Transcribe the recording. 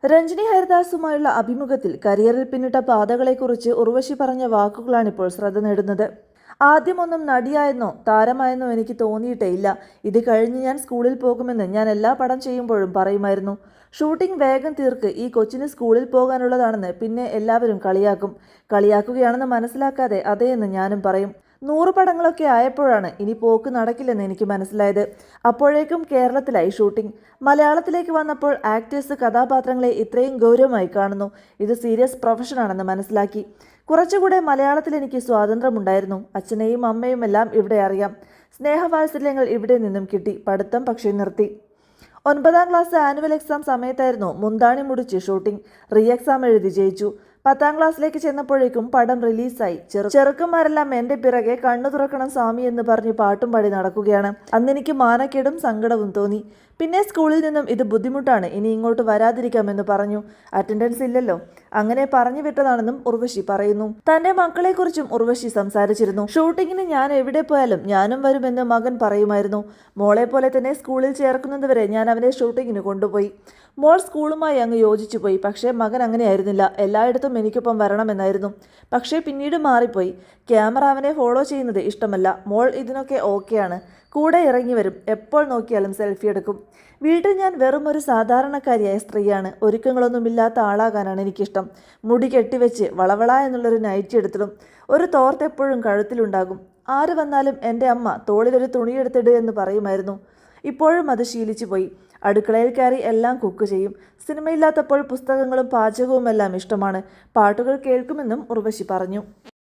രഞ്ജിനി ഹരിദാസുമായുള്ള അഭിമുഖത്തിൽ കരിയറിൽ പിന്നിട്ട പാതകളെക്കുറിച്ച് ഉർവശി പറഞ്ഞ വാക്കുകളാണിപ്പോൾ ശ്രദ്ധ നേടുന്നത്. ആദ്യമൊന്നും നടിയായെന്നോ താരമായെന്നോ എനിക്ക് തോന്നിയിട്ടേ ഇല്ല. ഇത് കഴിഞ്ഞ് ഞാൻ സ്കൂളിൽ പോകുമെന്ന് ഞാൻ എല്ലാ പടം ചെയ്യുമ്പോഴും പറയുമായിരുന്നു. ഷൂട്ടിംഗ് വേഗം തീർക്ക്, ഈ കൊച്ചിന് സ്കൂളിൽ പോകാനുള്ളതാണെന്ന് പിന്നെ എല്ലാവരും കളിയാക്കുകയാണെന്ന് മനസ്സിലാക്കാതെ അതേയെന്ന് ഞാനും പറയും. 100 പടങ്ങളൊക്കെ ആയപ്പോഴാണ് ഇനി പോക്ക് നടക്കില്ലെന്ന് എനിക്ക് മനസ്സിലായത്. അപ്പോഴേക്കും കേരളത്തിലായി ഷൂട്ടിംഗ്. മലയാളത്തിലേക്ക് വന്നപ്പോൾ ആക്ടേഴ്സ് കഥാപാത്രങ്ങളെ ഇത്രയും ഗൗരവമായി കാണുന്നു. ഇത് സീരിയസ് പ്രൊഫഷനാണെന്ന് മനസ്സിലാക്കി. കുറച്ചുകൂടെ മലയാളത്തിൽ എനിക്ക് സ്വാതന്ത്ര്യമുണ്ടായിരുന്നു. അച്ഛനെയും അമ്മയും എല്ലാം ഇവിടെ അറിയാം. സ്നേഹവാത്സല്യങ്ങൾ ഇവിടെ നിന്നും കിട്ടി. പഠിത്തം പക്ഷേ നിർത്തി. 9ാം ക്ലാസ് ആനുവൽ എക്സാം സമയത്തായിരുന്നു മുന്താണി മുടിച്ച് ഷൂട്ടിംഗ്. റീ എക്സാം എഴുതി ജയിച്ചു. 10ാം ക്ലാസ്സിലേക്ക് ചെന്നപ്പോഴേക്കും പടം റിലീസായി. ചെറുക്കന്മാരെല്ലാം എൻ്റെ പിറകെ കണ്ണു തുറക്കണം സ്വാമി എന്ന് പറഞ്ഞ് പാട്ടും പാടി നടക്കുകയാണ്. അന്നെനിക്ക് മാനക്കേടും സങ്കടവും തോന്നി. പിന്നെ സ്കൂളിൽ നിന്നും ഇത് ബുദ്ധിമുട്ടാണ്, ഇനി ഇങ്ങോട്ട് വരാതിരിക്കാമെന്ന് പറഞ്ഞു. അറ്റൻഡൻസ് ഇല്ലല്ലോ, അങ്ങനെ പറഞ്ഞു വിട്ടതാണെന്നും ഉർവശി പറയുന്നു. തന്റെ മക്കളെക്കുറിച്ചും ഉർവശി സംസാരിച്ചിരുന്നു. ഷൂട്ടിങ്ങിന് ഞാൻ എവിടെ പോയാലും ഞാനും വരുമെന്ന് മകൻ പറയുമായിരുന്നു. മോളെ പോലെ തന്നെ സ്കൂളിൽ ചേർക്കുന്നതുവരെ ഞാൻ അവനെ ഷൂട്ടിങ്ങിന് കൊണ്ടുപോയി. മോൾ സ്കൂളുമായി അങ്ങ് യോജിച്ചു പോയി. പക്ഷേ മകൻ അങ്ങനെയായിരുന്നില്ല. എല്ലായിടത്തും എനിക്കൊപ്പം വരണമെന്നായിരുന്നു. പക്ഷേ പിന്നീട് മാറിപ്പോയി. ക്യാമറ അവനെ ഫോളോ ചെയ്യുന്നത് ഇഷ്ടമല്ല. മോൾ ഇതിനൊക്കെ ഓക്കെയാണ്. കൂടെ ഇറങ്ങി വരും. എപ്പോൾ നോക്കിയാലും സെൽഫി എടുക്കും. വീട്ടിൽ ഞാൻ വെറും ഒരു സാധാരണക്കാരിയായ സ്ത്രീയാണ്. ഒരുക്കങ്ങളൊന്നുമില്ലാത്ത ആളാകാനാണ് എനിക്കിഷ്ടം. മുടി കെട്ടിവെച്ച് വളവള എന്നുള്ളൊരു നൈറ്റി എടുത്തിടും. ഒരു തോർത്ത് എപ്പോഴും കഴുത്തിലുണ്ടാകും. ആര് വന്നാലും എൻ്റെ അമ്മ തോളിലൊരു തുണിയെടുത്തിട് എന്ന് പറയുമായിരുന്നു. ഇപ്പോഴും അത് ശീലിച്ചു പോയി. അടുക്കളയിൽ കയറി എല്ലാം കുക്ക് ചെയ്യും. സിനിമയില്ലാത്തപ്പോൾ പുസ്തകങ്ങളും പാചകവും എല്ലാം ഇഷ്ടമാണ്. പാട്ടുകൾ കേൾക്കുമെന്നും ഉർവശി പറഞ്ഞു.